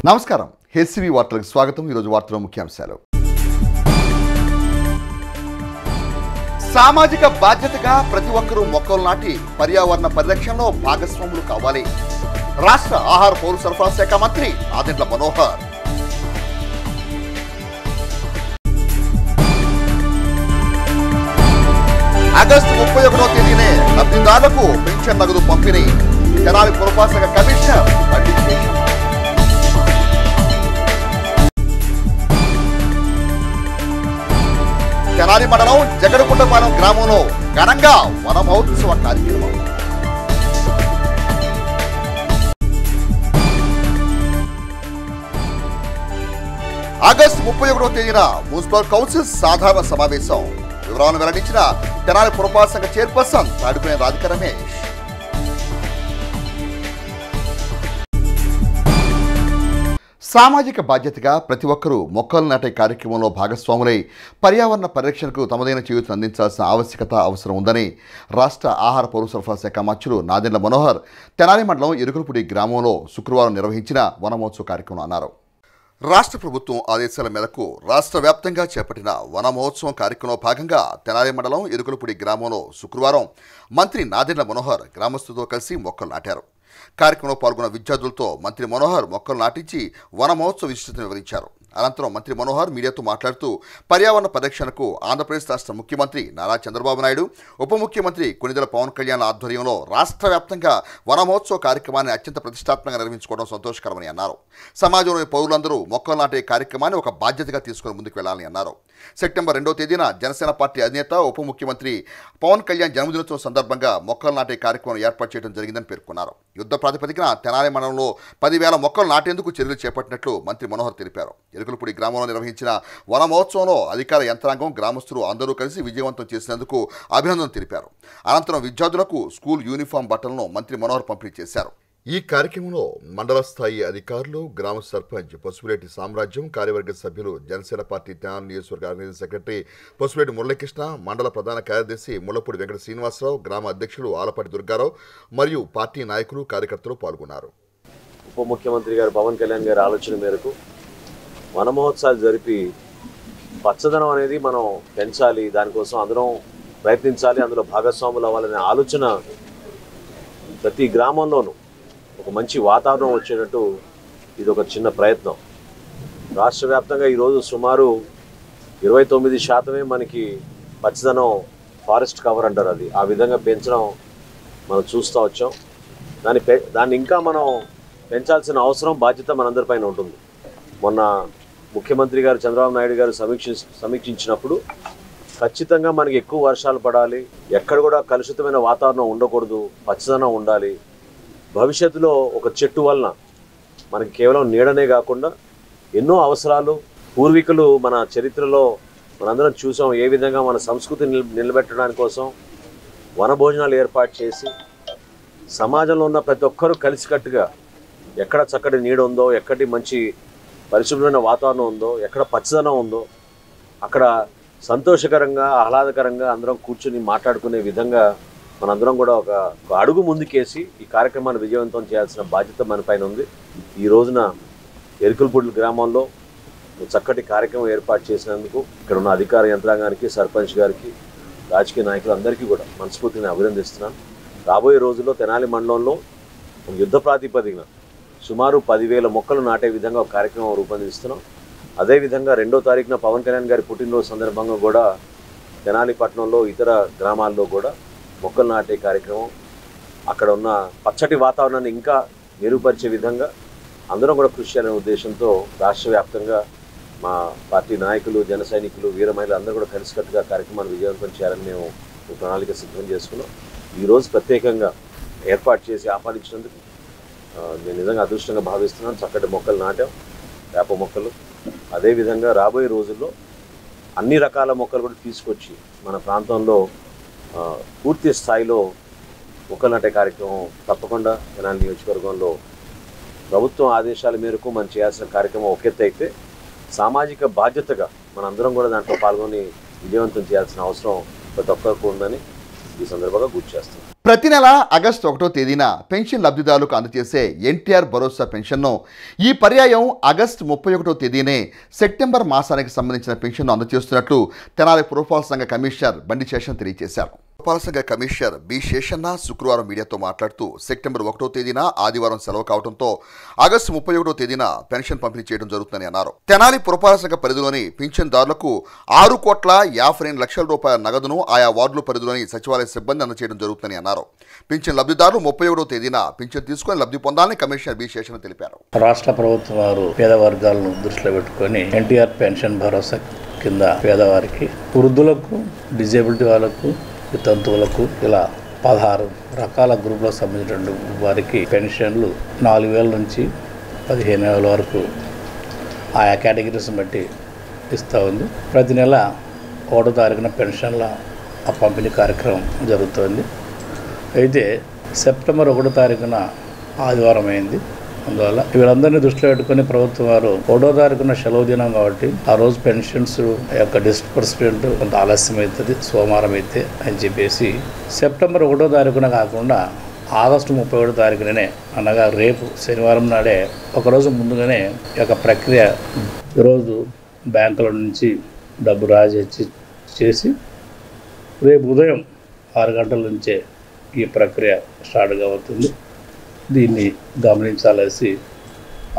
నమస్కారం హెచ్సివి వార్తలకు స్వాగతం ఈ రోజు వార్తల ముఖ్యాంశాలు సామాజిక బాధ్యతగా ప్రతి ఒక్కరూ మొక్కలు నాటి పర్యావరణ పరిరక్షణలో భాగస్వాములు కావాలి రాష్ట్ర ఆహార పౌర సరఫరా శాఖ మంత్రి నాదెండ్ల మనోహర్ ఆగస్టు 31వ తేదీనే లబ్ధిదారులకు పెన్షన్ నగదు పంపిణీ తెనాలి పురపాలక శాఖ కమిషనర్ పండిత్ శేషం తెనాలి మండలం జగడగుంటపాలెం గ్రామంలో ఘనంగా వన మహోత్సవ కార్యక్రమం ఆగస్టు 31వ తేదీన మున్సిపల్ కౌన్సిల్ సాధారణ సమావేశం వివరాలను వెల్లడించిన తెనాలి పురపాలక శాఖ చైర్పర్సన్ తాడిపోయిన రాధిక రమేష్ సామాజిక బాధ్యతగా ప్రతి ఒక్కరూ మొక్కలు నాటే కార్యక్రమంలో భాగస్వాములై పర్యావరణ పరిరక్షణకు తమదైన చేయూతను అందించాల్సిన ఆవశ్యకత అవసరం ఉందని రాష్ట్ర ఆహార పౌర సరఫరా శాఖ మంత్రులు నాదెండ్ల మనోహర్ తెనాలి మండలం ఎరుకలపూడి గ్రామంలో శుక్రవారం నిర్వహించిన వనమహోత్సవ కార్యక్రమం అన్నారు. రాష్ట్ర ప్రభుత్వం ఆదేశాల మేరకు రాష్ట్ర వ్యాప్తంగా చేపట్టిన వన మహోత్సవం కార్యక్రమంలో భాగంగా తెనాలి మండలం ఎరుకలపూడి గ్రామంలో శుక్రవారం మంత్రి నాదెండ్ల మనోహర్ గ్రామస్తులతో కలిసి మొక్కలు నాటారు. కార్యక్రమంలో పాల్గొన్న విద్యార్థులతో మంత్రి మనోహర్ మొక్కలు నాటించి వన మహోత్సవ విశిష్టతను వివరించారు. అనంతరం మంత్రి మనోహర్ మీడియాతో మాట్లాడుతూ పర్యావరణ పరిరక్షణకు ఆంధ్రప్రదేశ్ రాష్ట్ర ముఖ్యమంత్రి నారా చంద్రబాబు నాయుడు, ఉప ముఖ్యమంత్రి కొణిదెల పవన్ కళ్యాణ్ ఆధ్వర్యంలో రాష్ట్ర వ్యాప్తంగా వన మహోత్సవ కార్యక్రమాన్ని అత్యంత ప్రతిష్టాత్మకంగా నిర్వహించుకోవడం సంతోషకరమని అన్నారు. సమాజంలోని పౌరులందరూ మొక్కలు నాటే కార్యక్రమాన్ని ఒక బాధ్యతగా తీసుకుని ముందుకు వెళ్లాలని అన్నారు. సెప్టెంబర్ 2వ తేదీన జనసేన పార్టీ అధినేత ఉప ముఖ్యమంత్రి పవన్ కళ్యాణ్ జన్మదినోత్సవం సందర్భంగా మొక్కలు నాటే కార్యక్రమం ఏర్పాటు చేయడం జరిగిందని పేర్కొన్నారు. యుద్ధ ప్రాతిపదికన తెనాలి మండలంలో 10,000 మొక్కలు నాటేందుకు చర్యలు చేపట్టినట్లు మంత్రి మనోహర్ తెలిపారు. ఎరుకలపూడి గ్రామంలో నిర్వహించిన వన మహోత్సవంలో అధికార యంత్రాంగం, గ్రామస్తులు అందరూ కలిసి విజయవంతం చేసినందుకు అభినందనలు తెలిపారు. అనంతరం విద్యార్థులకు స్కూల్ యూనిఫామ్ బట్టలను మంత్రి మనోహర్ పంపిణీ చేశారు. ఈ కార్యక్రమంలో మండల స్థాయి అధికారులు, గ్రామ సర్పంచ్ పసుపులేటి సామ్రాజ్యం, కార్యవర్గ సభ్యులు, జనసేన పార్టీ తెనాలి నియోజకవర్గ ఆర్గనైజింగ్ సెక్రటరీ పసుపులేటి మురళీకృష్ణ, మండల ప్రధాన కార్యదర్శి ముళ్లపూడి వెంకట శ్రీనివాసరావు, గ్రామ అధ్యక్షులు ఆలపాటి దుర్గారావు మరియు పార్టీ నాయకులు, కార్యకర్తలు పాల్గొన్నారు. ఉప ముఖ్యమంత్రి గారు పవన్ కళ్యాణ్ గారి ఆలోచన మేరకు వన మహోత్సవాలు జరిపి పచ్చదనం అనేది మనం పెంచాలి, దానికోసం అందరం ప్రయత్నించాలి, అందులో భాగస్వాములు అవ్వాలనే ఆలోచన ప్రతి గ్రామంలోనూ ఒక మంచి వాతావరణం వచ్చేటట్టు ఇది ఒక చిన్న ప్రయత్నం. రాష్ట్ర వ్యాప్తంగా ఈరోజు సుమారు 29% మనకి పచ్చదనం ఫారెస్ట్ కవర్ అంటారు, అది ఆ విధంగా పెంచడం మనం చూస్తూ వచ్చాం. దాన్ని ఇంకా మనం పెంచాల్సిన అవసరం, బాధ్యత మనందరిపైన ఉంటుంది. మొన్న ముఖ్యమంత్రి గారు చంద్రబాబు నాయుడు గారు సమీక్షించినప్పుడు ఖచ్చితంగా మనకి ఎక్కువ వర్షాలు పడాలి, ఎక్కడ కూడా కలుషితమైన వాతావరణం ఉండకూడదు, పచ్చదనం ఉండాలి. భవిష్యత్తులో ఒక చెట్టు వలన మనకి కేవలం నీడనే కాకుండా ఎన్నో అవసరాలు, పూర్వీకులు మన చరిత్రలో మనందరం చూసాం ఏ విధంగా మన సంస్కృతిని నిలబెట్టడానికి కోసం వనభోజనాలు ఏర్పాటు చేసి సమాజంలో ఉన్న ప్రతి ఒక్కరూ కలిసికట్టుగా ఎక్కడ చక్కటి నీడ ఉందో, ఎక్కడి మంచి పరిశుభ్రమైన వాతావరణం ఉందో, ఎక్కడ పచ్చదనం ఉందో అక్కడ సంతోషకరంగా, ఆహ్లాదకరంగా అందరం కూర్చుని మాట్లాడుకునే విధంగా మనందరం కూడా ఒక అడుగు ముందుకేసి ఈ కార్యక్రమాన్ని విజయవంతం చేయాల్సిన బాధ్యత మన పైన ఉంది. ఈ రోజున ఎరుకలపూడి గ్రామంలో చక్కటి కార్యక్రమం ఏర్పాటు చేసినందుకు ఇక్కడ ఉన్న అధికార యంత్రాంగానికి, సర్పంచ్ గారికి, రాజకీయ నాయకులు అందరికీ కూడా మనస్ఫూర్తిని అభినందిస్తున్నాను. రాబోయే రోజుల్లో తెనాలి మండలంలో యుద్ధ ప్రాతిపదికన సుమారు 10,000 మొక్కలు నాటే విధంగా ఒక కార్యక్రమం రూపొందిస్తున్నాం. అదేవిధంగా 2వ తారీఖున పవన్ కళ్యాణ్ గారి పుట్టినరోజు సందర్భంగా కూడా తెనాలి పట్టణంలో, ఇతర గ్రామాల్లో కూడా మొక్కలు నాటే కార్యక్రమం, అక్కడ ఉన్న పచ్చటి వాతావరణాన్ని ఇంకా మెరుగుపరిచే విధంగా అందరం కూడా కృషి చేయాలనే ఉద్దేశంతో రాష్ట్ర వ్యాప్తంగా మా పార్టీ నాయకులు, జన సైనికులు, వీర మహిళలు అందరూ కూడా కలిసికట్టుగా కార్యక్రమాన్ని విజయవంతం చేయాలని మేము ప్రణాళిక సిద్ధం చేసుకున్నాం. ఈరోజు ప్రత్యేకంగా ఏర్పాటు చేసి ఆహ్వానించినందుకు నేను నిజంగా అదృష్టంగా భావిస్తున్నాను. చక్కటి మొక్కలు నాటాం, వేప మొక్కలు. అదేవిధంగా రాబోయే రోజుల్లో అన్ని రకాల మొక్కలు కూడా తీసుకొచ్చి మన ప్రాంతంలో పూర్తి స్థాయిలో మొక్కలు నాటే కార్యక్రమం తప్పకుండా తెనాలి నియోజకవర్గంలో ప్రభుత్వం ఆదేశాల మేరకు మనం చేయాల్సిన కార్యక్రమం ఒక ఎత్తు అయితే, సామాజిక బాధ్యతగా మనందరం కూడా దాంట్లో పాల్గొని విజయవంతం చేయాల్సిన అవసరం ప్రతి ఒక్కరికి ఉందని ఈ సందర్భంగా గుర్తు చేస్తాం. ప్రతి నెల ఆగస్టు 1వ తేదీన పెన్షన్ లబ్ధిదారులకు అందజేసే ఎన్టీఆర్ భరోసా పెన్షన్ను ఈ పర్యాయం ఆగస్టు 31వ తేదీనే సెప్టెంబర్ మాసానికి సంబంధించిన పెన్షన్ను అందజేస్తున్నట్లు తెనాలి పురపాలక సంఘ కమిషనర్ బండి శేషన్ తెలియజేశారు. పురపాలక సంఘ కమిషనర్ బి శేషన్న శుక్రవారం మీడియాతో మాట్లాడుతూ సెప్టెంబర్ 1వ తేదీన ఆదివారం సెలవు కావడంతో ఆగస్టు 31వ తేదీన పెన్షన్ పంపిణీ చేయడం జరుగుతుందని అన్నారు. తెనాలి పురపాలక సంఘ పరిధిలోని పింఛన్దారులకు 6,52,00,000 రూపాయల నగదును ఆయా వార్డుల పరిధిలోని సచివాలయ సిబ్బంది అందజేయడం జరుగుతుందని అన్నారు. పింఛన్ లబ్ధిదారులు 31వ తేదీన పింఛన్ తీసుకుని లబ్ధి పొందాలని కమిషనర్ బి శేషన్న తెలిపారు. రాష్ట్ర ప్రభుత్వం వారు పేద వర్గాలను దృష్టిలో పెట్టుకొని ఎన్టీఆర్ పెన్షన్ భరోసా కింద పేదవారికి, వృద్ధులకు, డిజేబిలిటీ వాళ్ళకు, వితంతువులకు ఇలా 16 రకాల గ్రూపులకు సంబంధించిన వారికి పెన్షన్లు 4,000 నుంచి 15,000 వరకు ఆయా కేటగిరీస్ని బట్టి ఇస్తూ ఉంది. ప్రతి నెల 1వ తారీఖున పెన్షన్ల పంపిణీ కార్యక్రమం జరుగుతుంది. అయితే సెప్టెంబర్ 1వ తారీఖున ఆదివారం అయింది. అందువల్ల వీళ్ళందరినీ దృష్టిలో పెట్టుకుని ప్రభుత్వం వారు 1వ తారీఖున సెలవు దినం కాబట్టి ఆ రోజు పెన్షన్స్ యొక్క డిస్బర్స్మెంట్ కొంత ఆలస్యం అవుతుంది, సోమవారం అయితే అని చెప్పేసి సెప్టెంబర్ 1వ తారీఖున కాకుండా ఆగస్టు 31వ తారీఖుననే అనగా రేపు శనివారం నాడే ఒకరోజు ముందుగానే ఈ యొక్క ప్రక్రియ ఈరోజు బ్యాంకుల నుంచి డబ్బు రాజీ చేసి రేపు ఉదయం 6 గంటల నుంచే ఈ ప్రక్రియ స్టార్ట్గా అవుతుంది. దీన్ని గమనించాలేసి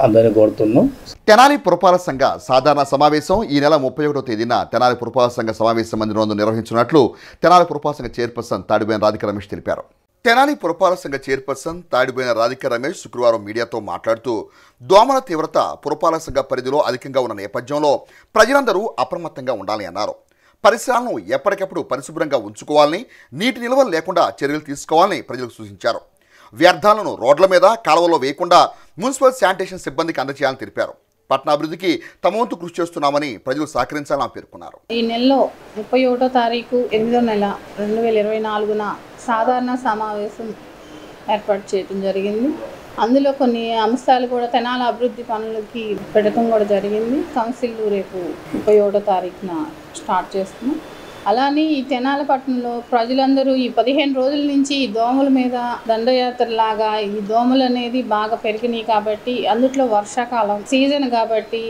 అందరినీ కోరుతున్నాం. తెనాలి పురపాలక సంఘ సాధారణ సమావేశం ఈ నెల 31వ తేదీన తెనాలి పురపాలక సంఘ సమావేశ మందిరంలో నిర్వహించినట్లు తెనాలి పురపాలక సంఘ చైర్పర్సన్ తాడిబోయిన రాధిక రమేష్ తెలిపారు. తెనాలి పురపాలక సంఘ చైర్పర్సన్ తాడిబోయిన రాధిక రమేష్ శుక్రవారం మీడియాతో మాట్లాడుతూ దోమల తీవ్రత పురపాలక సంఘ పరిధిలో అధికంగా ఉన్న నేపథ్యంలో ప్రజలందరూ అప్రమత్తంగా ఉండాలని అన్నారు. పరిసరాలను ఎప్పటికప్పుడు పరిశుభ్రంగా ఉంచుకోవాలని, నీటి నిల్వలు లేకుండా చర్యలు తీసుకోవాలని ప్రజలకు సూచించారు. వ్యర్థాలను రోడ్ల మీద, కాలువలో వేయకుండా మున్సిపల్ శానిటేషన్ సిబ్బందికి అందజేయాలని తెలిపారు. పట్టణాభివృద్ధికి తమ వంతు కృషి చేస్తున్నామని ప్రజలు సహకరించాలని పేర్కొన్నారు. ఈ నెలలో 31వ తారీఖు 8వ నెల 2024న సాధారణ సమావేశం ఏర్పాటు చేయడం జరిగింది. అందులో కొన్ని అంశాలు కూడా తెనాలి అభివృద్ధి పనులకి పెట్టడం కూడా జరిగింది. కౌన్సిల్ రేపు 31వ తారీఖున స్టార్ట్ చేస్తున్నాం. అలానే ఈ తెనాలి పట్టణంలో ప్రజలందరూ ఈ 15 రోజుల నుంచి ఈ దోమల మీద దండయాత్రలాగా ఈ దోమలు అనేది బాగా పెరిగినాయి కాబట్టి, అందుట్లో వర్షాకాలం సీజన్ కాబట్టి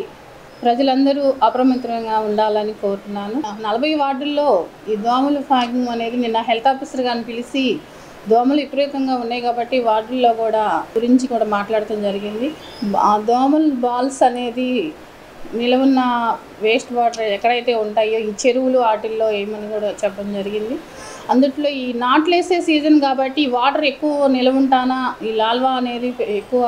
ప్రజలందరూ అప్రమత్తంగా ఉండాలని కోరుతున్నాను. 40 వార్డుల్లో ఈ దోమలు ఫాగింగ్ అనేది నిన్న హెల్త్ ఆఫీసర్ గారిని పిలిచి దోమలు విపరీతంగా ఉన్నాయి కాబట్టి వార్డుల్లో కూడా గురించి కూడా మాట్లాడటం జరిగింది. ఆ దోమల బాల్స్ అనేది నిలవున్న వేస్ట్ వాటర్ ఎక్కడైతే ఉంటాయో ఈ చెరువులు వాటిల్లో ఏమని కూడా చెప్పడం జరిగింది. అందుట్లో ఈ నాట్లేసే సీజన్ కాబట్టి ఈ వాటర్ ఎక్కువ నిలవుంటానా ఈ లాల్వా అనేది ఎక్కువ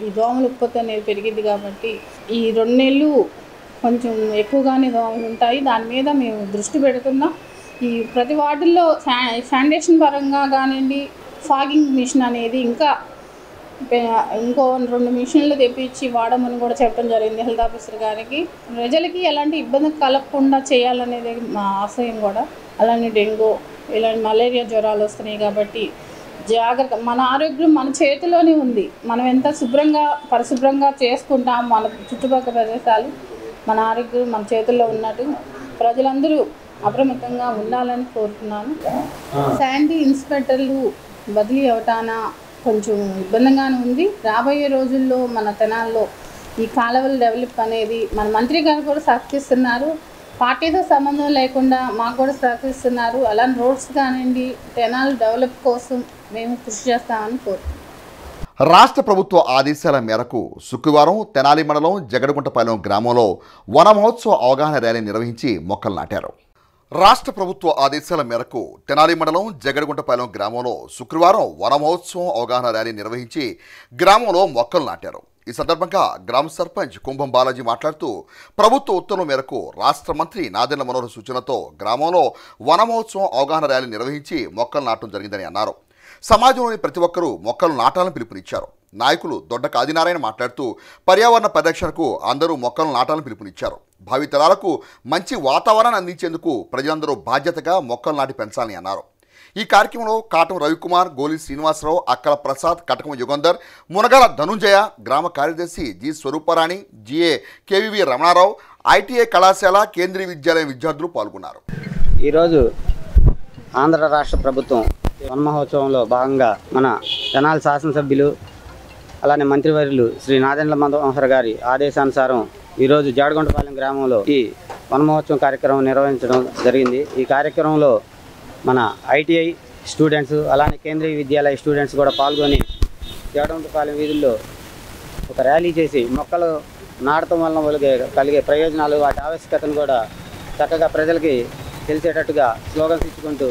ఈ దోమల ఉత్పత్తి అనేది పెరిగింది కాబట్టి ఈ 2 నెలలు కొంచెం ఎక్కువగానే దోమలు ఉంటాయి. దాని మీద మేము దృష్టి పెడుతున్నాం. ఈ ప్రతి వార్డుల్లో శానిటేషన్ పరంగా కానివ్వండి, ఫాగింగ్ మిషన్ అనేది ఇంకో 2 మిషన్లు తెప్పించి వాడమని కూడా చెప్పడం జరిగింది హెల్త్ ఆఫీసర్ గారికి. ప్రజలకి ఎలాంటి ఇబ్బంది కలగకుండా చేయాలనేది మా ఆశయం కూడా. అలానే డెంగ్యూ ఇలాంటి మలేరియా జ్వరాలు వస్తున్నాయి కాబట్టి జాగ్రత్త. మన ఆరోగ్యం మన చేతిలోనే ఉంది. మనం ఎంత పరిశుభ్రంగా చేసుకుంటాం మన చుట్టుపక్కల ప్రదేశాలు, మన ఆరోగ్యం మన చేతుల్లో ఉన్నట్టు ప్రజలందరూ అప్రమత్తంగా ఉండాలని కోరుతున్నాను. శానిటరీ ఇన్స్పెక్టర్లు బదిలీ అవటాన కొంచెం ఇబ్బందిగానే ఉంది. రాబోయే రోజుల్లో మన తెనాల్లో ఈ కాలువల డెవలప్ అనేది మన మంత్రి గారు కూడా సహకరిస్తున్నారు. పార్టీతో సంబంధం లేకుండా మాకు కూడా సహకరిస్తున్నారు. అలానే రోడ్స్ కానివ్వండి, తెనాలి డెవలప్ కోసం మేము కృషి చేస్తామని కోరుతున్నాం. రాష్ట్ర ప్రభుత్వ ఆదేశాల మేరకు శుక్రవారం తెనాలి మండలం జగడగుంటపాలెం గ్రామంలో వన మహోత్సవ అవగాహన ర్యాలీ నిర్వహించి మొక్కలు నాటారు. రాష్ట్ర ప్రభుత్వ ఆదేశాల మేరకు తెనాలి మండలం జగడగుంటపాలెం గ్రామంలో శుక్రవారం వన మహోత్సవం అవగాహన ర్యాలీ నిర్వహించి గ్రామంలో మొక్కలు నాటారు. ఈ సందర్భంగా గ్రామ సర్పంచ్ కుంభం బాలాజీ మాట్లాడుతూ ప్రభుత్వ ఉత్తర్వుల మేరకు రాష్ట్ర మంత్రి నాదెండ్ల మనోహర్ సూచనతో గ్రామంలో వన మహోత్సవం అవగాహన ర్యాలీ నిర్వహించి మొక్కలు నాటడం జరిగిందని అన్నారు. సమాజంలోని ప్రతి ఒక్కరూ మొక్కలు నాటాలని పిలుపునిచ్చారు. నాయకులు దొడ్డక ఆదినారాయణ మాట్లాడుతూ పర్యావరణ పరిరక్షణకు అందరూ మొక్కలు నాటాలని పిలుపునిచ్చారు. భావితరాలకు మంచి వాతావరణాన్ని అందించేందుకు ప్రజలందరూ బాధ్యతగా మొక్కలు నాటి పెంచాలని అన్నారు. ఈ కార్యక్రమంలో కాటం రవికుమార్, గోలి శ్రీనివాసరావు, అక్కల ప్రసాద్, కటకం యుగంధర్, మునగాల ధనుంజయ, గ్రామ కార్యదర్శి G Swaruparani, GA KVV Ramanarao, ITI కళాశాల, కేంద్రీయ విద్యాలయం విద్యార్థులు పాల్గొన్నారు. ఈరోజు ఆంధ్ర రాష్ట్ర ప్రభుత్వం వన మహోత్సవంలో భాగంగా మన తెనాలి శాసనసభ్యులు అలానే మంత్రివర్యులు శ్రీ నాదెండ్ల మనోహర్ గారి ఆదేశానుసారం ఈరోజు జాడగొండపాలెం గ్రామంలో ఈ వన మహోత్సవం కార్యక్రమం నిర్వహించడం జరిగింది. ఈ కార్యక్రమంలో మన ఐటీఐ స్టూడెంట్స్ అలానే కేంద్రీయ విద్యాలయ స్టూడెంట్స్ కూడా పాల్గొని జాడగొండపాలెం వీధుల్లో ఒక ర్యాలీ చేసి మొక్కలు నాటడం వలన కలిగే ప్రయోజనాలు వాటి ఆవశ్యకతను కూడా చక్కగా ప్రజలకి తెలిసేటట్టుగా స్లోగన్స్ ఇచ్చుకుంటూ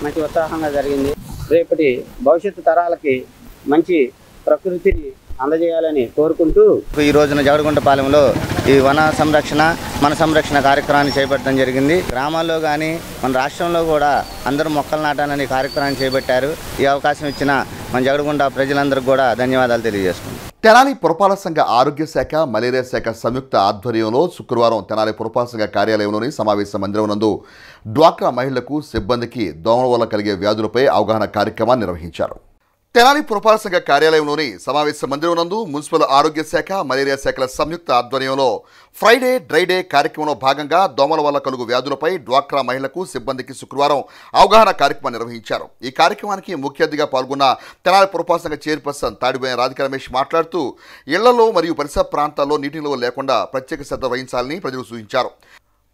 మంచి ఉత్సాహంగా జరిగింది. రేపటి భవిష్యత్తు తరాలకి మంచి ప్రకృతిని అందజేయాలని కోరుకుంటూ ఈ రోజున జాడగొండపాలెంలో ఈ వన సంరక్షణ కార్యక్రమాన్ని చేపట్టడం జరిగింది. గ్రామాల్లో కానీ మన రాష్ట్రంలో కూడా అందరూ మొక్కలు నాటాలని కార్యక్రమాన్ని చేపట్టారు. ఈ అవకాశం ఇచ్చిన మన జాడగొండ ప్రజలందరికీ కూడా ధన్యవాదాలు తెలియజేస్తున్నాం. తెనాలి పురపాలక సంఘ ఆరోగ్య శాఖ మలేరియా శాఖ సంయుక్త ఆధ్వర్యంలో శుక్రవారం తెనాలి పురపాలక సంఘ కార్యాలయంలోని సమావేశ మందిరం నందు డ్వాక్రా మహిళలకు సిబ్బందికి దోమల వల్ల కలిగే వ్యాధులపై అవగాహన కార్యక్రమాన్ని నిర్వహించారు. తెనాలి పురపాలక సంఘ కార్యాలయంలోని సమావేశ మందిరం నందు మున్సిపల్ ఆరోగ్య శాఖ మలేరియా శాఖల సంయుక్త ఆధ్వర్యంలో ఫ్రైడే డ్రై డే కార్యక్రమంలో భాగంగా దోమల వల్ల కలుగు వ్యాధులపై డ్వాక్రా మహిళలకు సిబ్బందికి శుక్రవారం అవగాహన కార్యక్రమం నిర్వహించారు. ఈ కార్యక్రమానికి ముఖ్య అతిథిగా పాల్గొన్న తెనాలి పురపాలక సంఘ చైర్పర్సన్ తాడిబోయిన రాధికా రమేష్ మాట్లాడుతూ ఇళ్లలో మరియు పరిసర ప్రాంతాల్లో నీటి నిల్వ లేకుండా ప్రత్యేక శ్రద్ధ వహించాలని ప్రజలు సూచించారు.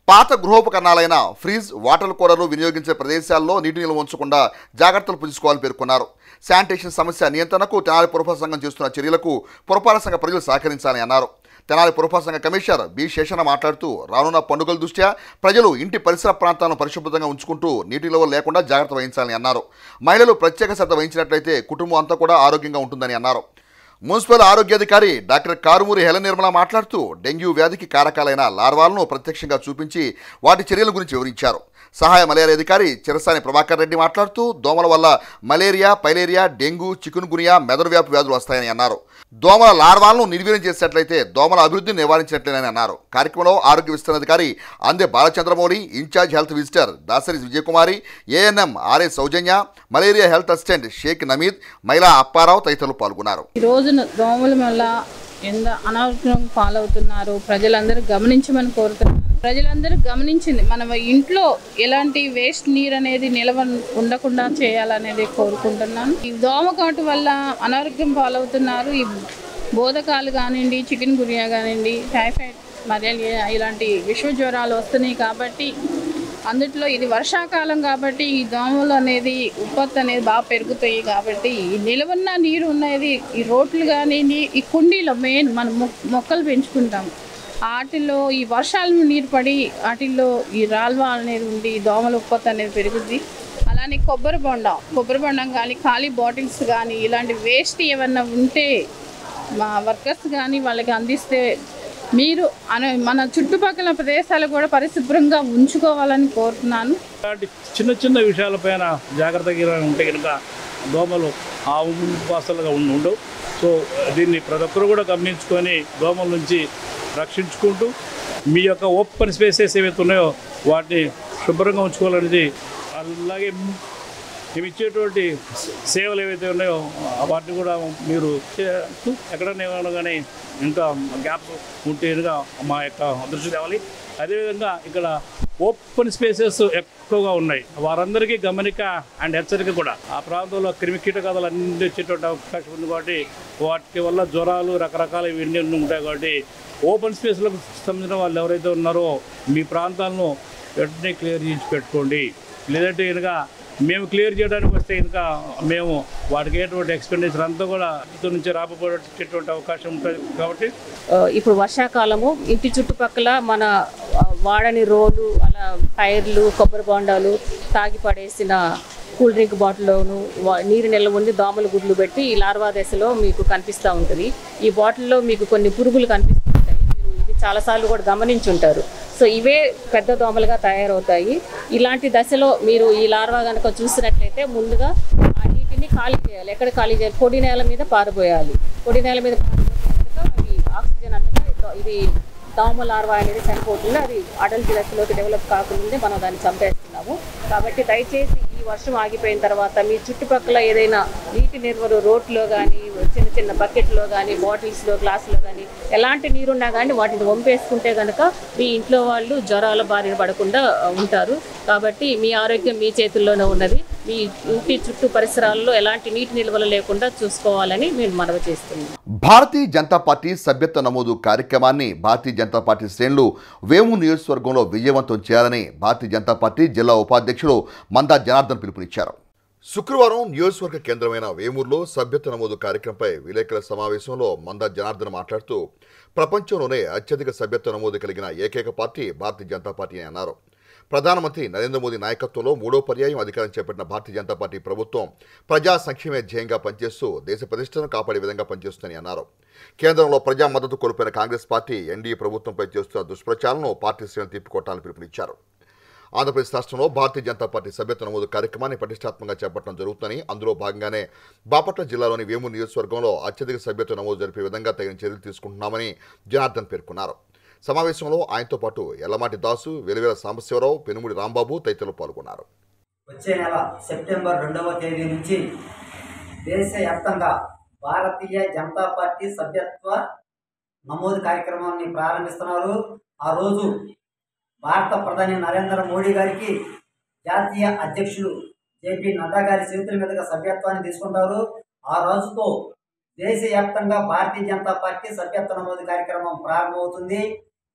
పాత గృహోపకరణాలైన ఫ్రిజ్, వాటర్ కూలర్లు వినియోగించే ప్రదేశాల్లో నీటి నిల్వ ఉంచకుండా జాగ్రత్తలు తీసుకోవాలని పేర్కొన్నారు. శానిటేషన్ సమస్య నియంత్రణకు తెనాలి పురపాలక సంఘం చేస్తున్న చర్యలకు పురపాలక సంఘ ప్రజలు సహకరించాలని అన్నారు. తెనాలి పురపాలక సంఘ కమిషనర్ బి శేషన్న మాట్లాడుతూ రానున్న పండుగల దృష్ట్యా ప్రజలు ఇంటి పరిసర ప్రాంతాలను పరిశుభ్రంగా ఉంచుకుంటూ నీటి నిల్వ లేకుండా జాగ్రత్త వహించాలని అన్నారు. మహిళలు ప్రత్యేక శ్రద్ధ వహించినట్లయితే కుటుంబం అంతా కూడా ఆరోగ్యంగా ఉంటుందని అన్నారు. మున్సిపల్ ఆరోగ్యాధికారి డాక్టర్ కారుమూరి హెల నిర్మల మాట్లాడుతూ డెంగ్యూ వ్యాధికి కారకాలైన లార్వాలను ప్రత్యక్షంగా చూపించి వాటి చర్యల గురించి వివరించారు. సహాయ మలేరియా అధికారి చిరసాని ప్రభాకర్ రెడ్డి మాట్లాడుతూ దోమల వల్ల మలేరియా, పైలేరియా, డెంగ్యూ, చికున్గునియా, మెదడు వ్యాపు వ్యాధులు వస్తాయని అన్నారు. దోమల లార్వాలను నిర్వీర్యం చేసినట్లయితే దోమల అభివృద్ధిని నివారించినట్లేనని అన్నారు. కార్యక్రమంలో ఆరోగ్య విస్తరణాధికారి అందే Balachandramouli, in charge health visitor Dasari Vijayakumari, ANM ఆర్ఏ Soujanya, malaria health assistant Shaik Nameed, మహిళా అప్పారావు తదితరులు పాల్గొన్నారు. ఈ రోజున దోమల వల్ల ఎంత అనారోగ్యం పాలవుతున్నారు ప్రజలందరూ గమనించమని కోరుతున్నారు. ప్రజలందరూ గమనించింది మన ఇంట్లో ఎలాంటి వేస్ట్ నీరు అనేది నిల్వ ఉండకుండా చేయాలనేది కోరుకుంటున్నాను. ఈ దోమకాటు వల్ల అనారోగ్యం పాలవుతున్నారు. ఈ బోధకాలు కానివ్వండి, చికెన్ గునియా కానివ్వండి, టైఫాయిడ్, మలేరియా ఇలాంటి విష జ్వరాలు వస్తున్నాయి. కాబట్టి అందుట్లో ఇది వర్షాకాలం కాబట్టి ఈ దోమలు అనేది ఉత్పత్తి అనేది బాగా పెరుగుతాయి. కాబట్టి ఈ నిలవన్న నీరు ఉన్నది ఈ రోడ్లు కానీ ఈ కుండీలో మెయిన్ మనం మొక్కలు పెంచుకుంటాం. వాటిల్లో ఈ వర్షాలను నీరు పడి వాటిల్లో ఈ రాల్వా అనేది ఉండి దోమల ఉత్పత్తి అనేది పెరుగుద్ది. అలానే కొబ్బరి బొండం కానీ ఖాళీ బాటిల్స్ కానీ ఇలాంటి వేస్ట్ ఏమన్నా ఉంటే మా వర్కర్స్ కానీ వాళ్ళకి అందిస్తే మీరు మన చుట్టుపక్కల ప్రదేశాలు కూడా పరిశుభ్రంగా ఉంచుకోవాలని కోరుతున్నాను. ఇలాంటి చిన్న చిన్న విషయాలపైన జాగ్రత్తగా ఉంటే కనుక దోమలు ఆ ఉపాసలుగా ఉండవు. సో దీన్ని ప్రతి ఒక్కరు కూడా గమనించుకొని దోమల నుంచి రక్షించుకుంటూ మీ యొక్క ఓపెన్ స్పేసెస్ ఏవైతే ఉన్నాయో వాటిని శుభ్రంగా ఉంచుకోవాలనేది, అలాగే మేము ఇచ్చేటువంటి సేవలు ఏవైతే ఉన్నాయో వాటిని కూడా మీరు చేస్తూ ఎక్కడైనా ఏమైనా కానీ ఇంకా గ్యాప్ ఉంటే మా యొక్క దృష్టి తేవాలి. అదేవిధంగా ఇక్కడ ఓపెన్ స్పేసెస్ ఎక్కువగా ఉన్నాయి. వారందరికీ గమనిక అండ్ హెచ్చరిక కూడా ఆ ప్రాంతంలో క్రిమి కీటకాలు అన్ని వచ్చేటువంటి అవకాశం ఉంది. కాబట్టి వాటి వల్ల జ్వరాలు రకరకాల ఇవన్నీ ఉంటాయి. కాబట్టి ఓపెన్ స్పేస్లకు సంబంధించిన వాళ్ళు ఎవరైతే ఉన్నారో మీ ప్రాంతాలను వెంటనే క్లియర్ చేసి పెట్టుకోండి. లేదంటే కనుక మేము క్లియర్ చేయడానికి వస్తే కనుక మేము వాటికి అయ్యేటువంటి ఎక్స్పెండిచర్ అంతా కూడా ఇటు నుంచి రాబోయేటువంటి అవకాశం ఉంటుంది. కాబట్టి ఇప్పుడు వర్షాకాలము ఇంటి చుట్టుపక్కల మన వాడని రోలు, అలా టైర్లు, కొబ్బరి బొండాలు, తాగి పడేసిన కూల్ డ్రింక్ బాటిల్లోను నీరు నిల్వ ఉండి దోమలు గుడ్లు పెట్టి ఈ లార్వా దశలో మీకు కనిపిస్తూ ఉంటుంది. ఈ బాటిల్లో మీకు కొన్ని పురుగులు కనిపిస్తుంటాయి. మీరు ఇది చాలాసార్లు కూడా గమనించుంటారు. సో ఇవే పెద్ద దోమలుగా తయారవుతాయి. ఇలాంటి దశలో మీరు ఈ లార్వా కనుక చూసినట్లయితే ముందుగా ఆ నీటిని ఖాళీ చేయాలి. ఎక్కడ ఖాళీ చేయాలి? పొడి నేల మీద పారిపోయాలి. పొడి నేల మీద పారిపోయినాక అది ఆక్సిజన్ అంతటా ఇది దోమ లార్వా అనేది చనిపోతుంది. అది అడల్ట్ దశలోకి డెవలప్ కాకముందే మనం దాన్ని చంపేస్తున్నాము. కాబట్టి దయచేసి ఈ వర్షం ఆగిపోయిన తర్వాత మీ చుట్టుపక్కల ఏదైనా నీటి నిల్వలు రోడ్లో కానీ, చిన్న చిన్న బకెట్లో కానీ, బాటిల్స్లో, గ్లాసులో కానీ ఎలాంటి నీరున్నా కానీ వాటిని వంపేసుకుంటే కనుక మీ ఇంట్లో వాళ్ళు జ్వరాల బారిన పడకుండా ఉంటారు. కాబట్టి మీ ఆరోగ్యం మీ చేతుల్లోనే ఉన్నది. ఈ ఇంటి చుట్టూ పరిసరాల్లో ఎలాంటి నీటి నిల్వలు లేకుండా చూసుకోవాలని మేము మనవి చేస్తున్నాం. భారతీయ జనతా పార్టీ సభ్యత్వ నమోదు కార్యక్రమాన్ని భారతీయ జనతా పార్టీ శ్రేణులు వేమూరు నియోజకవర్గంలో విజయవంతం చేయాలని భారతీయ జనతా పార్టీ జిల్లా ఉపాధ్యక్షులు మందా జనార్దన్ పిలుపునిచ్చారు. శుక్రవారం నియోజకవర్గ కేంద్రమైన వేమూరులో సభ్యత్వ నమోదు కార్యక్రమంపై విలేకరుల సమావేశంలో మందా జనార్దన్ మాట్లాడుతూ ప్రపంచంలోనే అత్యధిక సభ్యత్వ నమోదు కలిగిన ఏకైక పార్టీ భారతీయ జనతా పార్టీ అని అన్నారు. ప్రధానమంత్రి నరేంద్ర మోదీ నాయకత్వంలో 3వ పర్యాయం అధికారం చేపట్టిన భారతీయ జనతా పార్టీ ప్రభుత్వం ప్రజా సంక్షేమే ధ్యేయంగా పనిచేస్తూ దేశ ప్రతిష్టను కాపాడే విధంగా పనిచేస్తుందని అన్నారు. కేంద్రంలో ప్రజా మద్దతు కోల్పోయిన కాంగ్రెస్ పార్టీ ఎన్డీఏ ప్రభుత్వంపై చేస్తున్న దుష్ప్రచారాలను పార్టీ శ్రేణులు తిప్పికొట్టాలని పిలుపునిచ్చారు. ఆంధ్రప్రదేశ్ రాష్ట్రంలో భారతీయ జనతా పార్టీ సభ్యత్వ నమోదు కార్యక్రమాన్ని పటిష్టాత్మకంగా చేపట్టడం జరుగుతుందని, అందులో భాగంగానే బాపట్ల జిల్లాలోని వేమూరు నియోజకవర్గంలో అత్యధిక సభ్యత్వ నమోదు జరిపే విధంగా తగిన చర్యలు తీసుకుంటున్నామని జనార్దన్ పేర్కొన్నారు. సమావేశంలో ఆయనతో పాటు ఎల్లమాటి దాసు, వెలివేల సాంబశివరావు, పెనుముడి రాంబాబు తదితరులు పాల్గొన్నారు. వచ్చే నెల సెప్టెంబర్ 2వ తేదీ నుంచి దేశవ్యాప్తంగా భారతీయ జనతా పార్టీ సభ్యత్వ నమోదు కార్యక్రమాన్ని ప్రారంభిస్తున్నారు. ఆ రోజు భారత ప్రధాని నరేంద్ర మోడీ గారికి జాతీయ అధ్యక్షులు జేపీ నడ్డా గారి చేతుల మీదుగా సభ్యత్వాన్ని తీసుకుంటారు. ఆ రోజుతో దేశవ్యాప్తంగా భారతీయ జనతా పార్టీ సభ్యత్వ నమోదు కార్యక్రమం ప్రారంభమవుతుంది.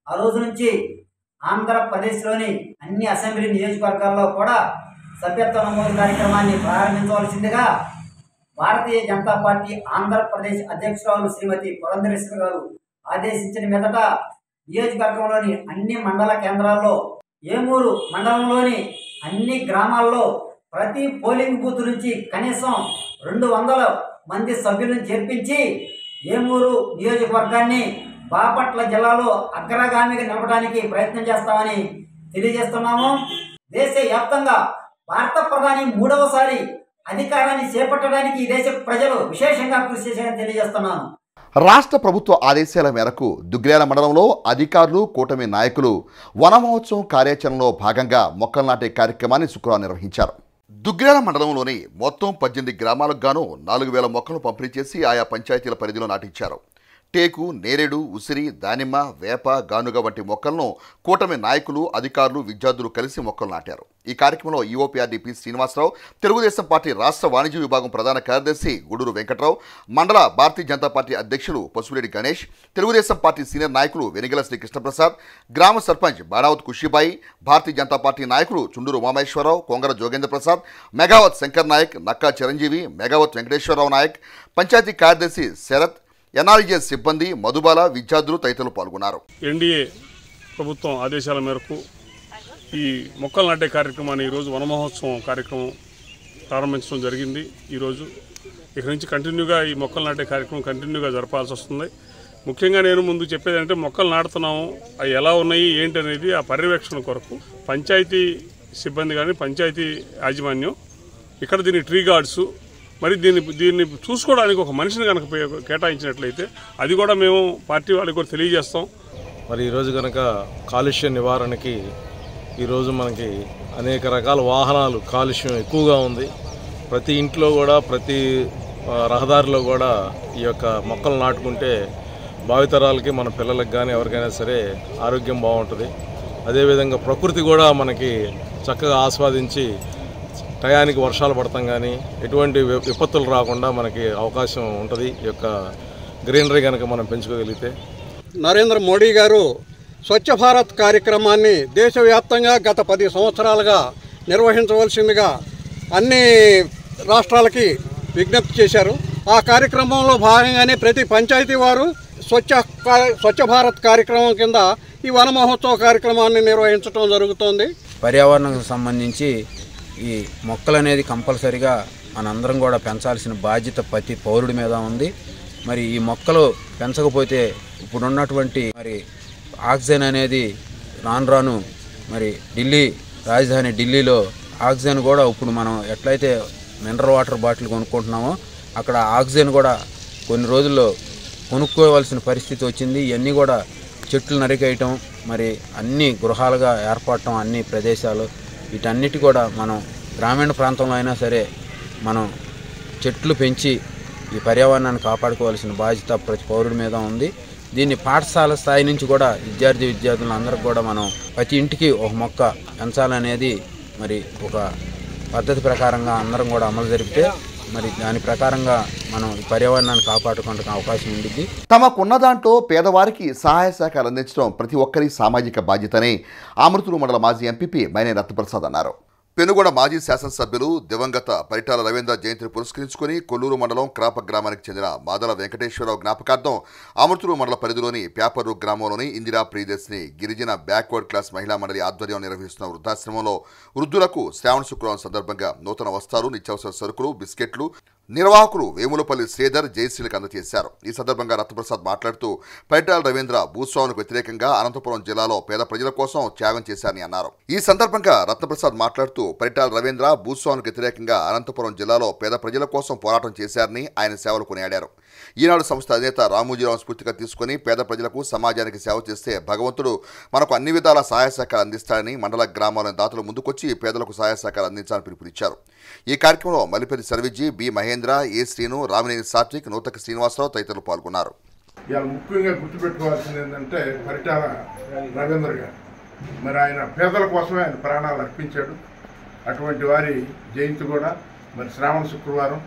ఆ రోజు నుంచి ఆంధ్రప్రదేశ్లోని అన్ని అసెంబ్లీ నియోజకవర్గాల్లో కూడా సభ్యత్వ నమోదు కార్యక్రమాన్ని ప్రారంభించవలసిందిగా భారతీయ జనతా పార్టీ ఆంధ్రప్రదేశ్ అధ్యక్షురాలు శ్రీమతి పురంధరేశ్వరి గారు ఆదేశించిన మీదట నియోజకవర్గంలోని అన్ని మండల కేంద్రాల్లో, ఏమూరు మండలంలోని అన్ని గ్రామాల్లో ప్రతి పోలింగ్ బూత్ నుంచి కనీసం 200 మంది సభ్యులను చేర్పించి ఏమూరు నియోజకవర్గాన్ని బాపట్ల జిల్లాలో అగ్రగామిగా నిలపడానికి ప్రయత్నం చేస్తామని తెలియజేస్తున్నాము. దేశవ్యాప్తంగా భారత ప్రధాని 3వసారి అధికారాన్ని చేపట్టడానికి ఈ దేశ ప్రజలు విశేషంగా కృషి చేశారని తెలియజేస్తున్నాను. రాష్ట్ర ప్రభుత్వ ఆదేశాల మేరకు దుగ్గ్యాల మండలంలో అధికారులు, కూటమి నాయకులు వన మహోత్సవం కార్యాచరణలో భాగంగా మొక్కలు నాటే కార్యక్రమాన్ని శుక్రవారం నిర్వహించారు. దుగ్గ్యాల మండలంలోని మొత్తం 18 గ్రామాలకు గాను 4000 మొక్కలు పంపిణీ చేసి ఆయా పంచాయతీల పరిధిలో నాటించారు. టేకు, నేరేడు, ఉసిరి, దానిమ్మ, వేప, గానుగ వంటి మొక్కలను కూటమి నాయకులు, అధికారులు, విద్యార్థులు కలిసి మొక్కలు నాటారు. ఈ కార్యక్రమంలో ఈఓపీఆర్డీపీ శ్రీనివాసరావు, తెలుగుదేశం పార్టీ రాష్ట్ర వాణిజ్య విభాగం ప్రధాన కార్యదర్శి గూడూరు వెంకట్రావు, మండల భారతీయ జనతా పార్టీ అధ్యక్షులు పసుపులేడి గణేష్, తెలుగుదేశం పార్టీ సీనియర్ నాయకులు వెనిగల శ్రీకృష్ణప్రసాద్, గ్రామ సర్పంచ్ బాడావత్ ఖుషీబాయి, భారతీయ జనతా పార్టీ నాయకులు చుండూరు ఉమామేశ్వరరావు, కొంగర జోగేంద్ర ప్రసాద్, మెగావత్ శంకర్ నాయక్, నక్కా చిరంజీవి, మెగావత్ వెంకటేశ్వరరావు నాయక్, పంచాయతీ కార్యదర్శి శరత్, ఎన్ఆర్జీఎస్ సిబ్బంది, మధుబాల, విద్యార్థులు తదితరులు పాల్గొన్నారు. ఎన్డీఏ ప్రభుత్వం ఆదేశాల మేరకు ఈ మొక్కలు నాటే కార్యక్రమాన్ని ఈరోజు వన మహోత్సవం కార్యక్రమం ప్రారంభించడం జరిగింది. ఈరోజు ఇక్కడి నుంచి కంటిన్యూగా ఈ మొక్కలు నాటే కార్యక్రమం కంటిన్యూగా జరపాల్సి వస్తుంది. ముఖ్యంగా నేను ముందు చెప్పేది అంటే మొక్కలు నాటుతున్నాము, అవి ఎలా ఉన్నాయి ఏంటి అనేది ఆ పర్యవేక్షణ కొరకు పంచాయతీ సిబ్బంది కానీ పంచాయతీ యాజమాన్యం ఇక్కడ దీన్ని ట్రీ గార్డ్స్ మరి దీన్ని చూసుకోవడానికి ఒక మనిషిని కనుక కేటాయించినట్లయితే అది కూడా మేము పార్టీ వాళ్ళకి కూడా తెలియజేస్తాం. మరి ఈరోజు కనుక కాలుష్య నివారణకి ఈరోజు మనకి అనేక రకాల వాహనాలు కాలుష్యం ఎక్కువగా ఉంది. ప్రతి ఇంట్లో కూడా ప్రతి రహదారిలో కూడా ఈ యొక్క మొక్కలు నాటుకుంటే భావితరాలకి మన పిల్లలకు కానీ ఎవరికైనా సరే ఆరోగ్యం బాగుంటుంది. అదేవిధంగా ప్రకృతి కూడా మనకి చక్కగా ఆస్వాదించి టయానికి వర్షాలు పడతాం కానీ ఎటువంటి విపత్తులు రాకుండా మనకి అవకాశం ఉంటుంది. ఈ యొక్క గ్రీనరీ కనుక మనం పెంచుకోగలిగితే. నరేంద్ర మోడీ గారు స్వచ్ఛ భారత్ కార్యక్రమాన్ని దేశవ్యాప్తంగా గత 10 సంవత్సరాలుగా నిర్వహించవలసిందిగా అన్ని రాష్ట్రాలకి విజ్ఞప్తి చేశారు. ఆ కార్యక్రమంలో భాగంగానే ప్రతి పంచాయతీ వారు స్వచ్ఛ భారత్ కార్యక్రమం కింద ఈ వన మహోత్సవ కార్యక్రమాన్ని నిర్వహించడం జరుగుతోంది. పర్యావరణానికి సంబంధించి ఈ మొక్కలు అనేది కంపల్సరిగా మనందరం కూడా పెంచాల్సిన బాధ్యత ప్రతి పౌరుడి మీద ఉంది. మరి ఈ మొక్కలు పెంచకపోతే ఇప్పుడున్నటువంటి మరి ఆక్సిజన్ అనేది రాను మరి రాజధాని ఢిల్లీలో ఆక్సిజన్ కూడా ఇప్పుడు మనం ఎట్లయితే మినరల్ వాటర్ బాటిల్ కొనుక్కుంటున్నామో అక్కడ ఆక్సిజన్ కూడా కొన్ని రోజుల్లో కొనుక్కోవాల్సిన పరిస్థితి వచ్చింది. ఇవన్నీ కూడా చెట్లు నరికేయటం, మరి అన్ని గృహాలుగా ఏర్పడటం, అన్ని ప్రదేశాలు వీటన్నిటి కూడా మనం గ్రామీణ ప్రాంతంలో అయినా సరే మనం చెట్లు పెంచి ఈ పర్యావరణాన్ని కాపాడుకోవాల్సిన బాధ్యత ప్రతి పౌరుడి మీద ఉంది. దీన్ని పాఠశాల స్థాయి నుంచి కూడా విద్యార్థులందరికీ కూడా మనం ప్రతి ఇంటికి ఒక మొక్క పెంచాలనేది మరి ఒక పద్ధతి ప్రకారంగా అందరం కూడా అమలు జరిపితే మరి దాని ప్రకారంగా మనం పర్యావరణాన్ని కాపాడుకోవడానికి అవకాశం ఉండిద్ది. తమకున్న దాంట్లో పేదవారికి సహాయ సహకారాలు అందించడం ప్రతి ఒక్కరి సామాజిక బాధ్యతని ఆమృతూరు మండల మాజీ ఎంపీపీ మైనే రత్నప్రసాద్ అన్నారు. పెనుగొండ మాజీ శాసనసభ్యులు దివంగత పరిటాల రవీంద్ర జయంతిని పురస్కరించుకుని కొల్లూరు మండలం క్రాప గ్రామానికి చెందిన మాదల వెంకటేశ్వరరావు జ్ఞాపకార్థం ఆమృతూరు మండల పరిధిలోని పేపర్రు గ్రామంలోని ఇందిరా ప్రియదర్శిని గిరిజన బ్యాక్వర్డ్ క్లాస్ మహిళా మండలి ఆధ్వర్యం నిర్వహిస్తున్న వృద్ధాశ్రమంలో వృద్ధులకు శ్రావణ శుక్రవారం సందర్భంగా నూతన వస్త్రాలు, నిత్యావసర సరుకులు, బిస్కెట్లు నిర్వాహకులు వేములపల్లి శ్రీధర్, జయశ్రీలకు అందజేశారు. ఈ సందర్భంగా రత్నప్రసాద్ మాట్లాడుతూ పరిటాల రవీంద్ర భూస్వాములకు వ్యతిరేకంగా అనంతపురం జిల్లాలో పేద ప్రజల కోసం త్యాగం చేశారని అన్నారు. ఈ సందర్భంగా రత్నప్రసాద్ మాట్లాడుతూ పరిటాల రవీంద్ర భూస్వాములకు వ్యతిరేకంగా అనంతపురం జిల్లాలో పేద ప్రజల కోసం పోరాటం చేశారని ఆయన సేవలు కొనియాడారు. ఈనాడు సంస్థ అధినేత రామోజీరావు స్ఫూర్తిగా తీసుకుని పేద ప్రజలకు, సమాజానికి సేవ చేస్తే భగవంతుడు మనకు అన్ని విధాల సహాయ సహకారాలు అందిస్తారని మండల గ్రామాల్లోని దాతలు ముందుకొచ్చి పేదలకు సహాయ సహకారాలు అందించాలని పిలుపునిచ్చారు. ఈ కార్యక్రమంలో మల్లిపల్లి సర్విజీ, బి మహేంద్ర, ఏ శ్రీను, రామినేని సాత్విక్, నూతక శ్రీనివాసరావు తదితరులు పాల్గొన్నారు. ఇవాళ ముఖ్యంగా గుర్తుపెట్టుకోవాల్సింది ఏంటంటే పరిటాల రవీంద్ర గారు మరి ఆయన పేదల కోసమే ఆయన ప్రాణాలు అర్పించాడు. అటువంటి వారి జయంతి కూడా మరి శ్రావణ శుక్రవారం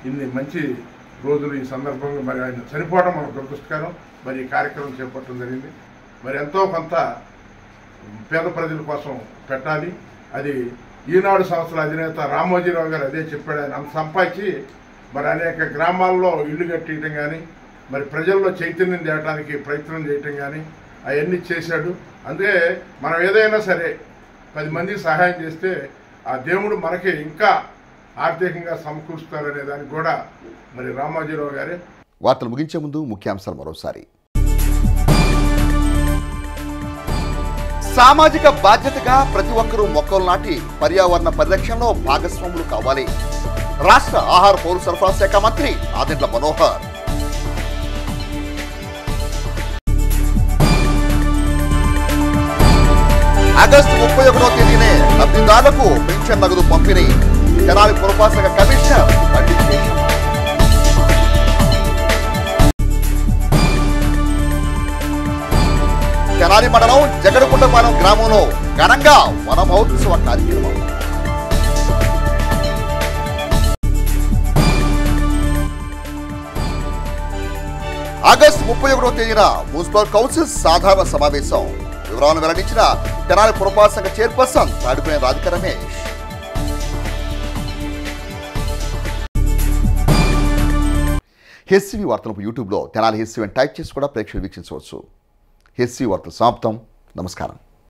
ఇన్ని మంచి రోజులు ఈ సందర్భంగా మరి ఆయన చనిపోవడం మనకు దురదృష్టకరం. మరి ఈ కార్యక్రమం చేపట్టడం జరిగింది. మరి ఎంతో కొంత పేద ప్రజల కోసం పెట్టాలి. అది ఈనాడు సంస్థల అధినేత రామోజీరావు గారు అదే చెప్పాడు. ఆయన అంత సంపాదించి మరి అనేక గ్రామాల్లో ఇల్లు కట్టేయటం కానీ, మరి ప్రజల్లో చైతన్యం తేవడానికి ప్రయత్నం చేయటం కానీ అవన్నీ చేశాడు. అందుకే మనం ఏదైనా సరే 10 మందికి సహాయం చేస్తే ఆ దేవుడు మనకి ఇంకా ఆర్థికంగా సమకూరుస్తారనే దానికి కూడా మరి రామోజీరావు గారే. వార్తలు ముగించే ముందు ముఖ్యాంశాలు మరోసారి. సామాజిక బాధ్యతగా ప్రతి ఒక్కరూ మొక్కలు నాటి పర్యావరణ పరిరక్షణలో భాగస్వాములు కావాలి. రాష్ట్ర ఆహార పౌర సరఫరా శాఖ మంత్రి నాదెండ్ల మనోహర్. ఆగస్టు 31వ తేదీనే లబ్ధిదారులకు పెన్షన్ నగదు పంపిణీ. తెనాలి పురపాలక శాఖ కమిషనర్ పండిత్ శేషం. తెనాలి మండలం జగడగుంటపాలెం గ్రామంలో ఘనంగా వన మహోత్సవ కార్యక్రమం. ఆగస్టు 31వ తేదీన మున్సిపల్ కౌన్సిల్ సాధారణ సమావేశం. వివరాలను వెల్లడించిన తెనాలి పురపాలక సంఘ చైర్పర్సన్ తాడిపోయిన రాధిక రమేష్. హెచ్సివి వార్తలను యూట్యూబ్లో తెనాలి హెచ్సివి అని టైప్ చేసి కూడా ప్రేక్షకులు వీక్షించవచ్చు. హెచ్సివి వార్తలు సమాప్తం. నమస్కారం.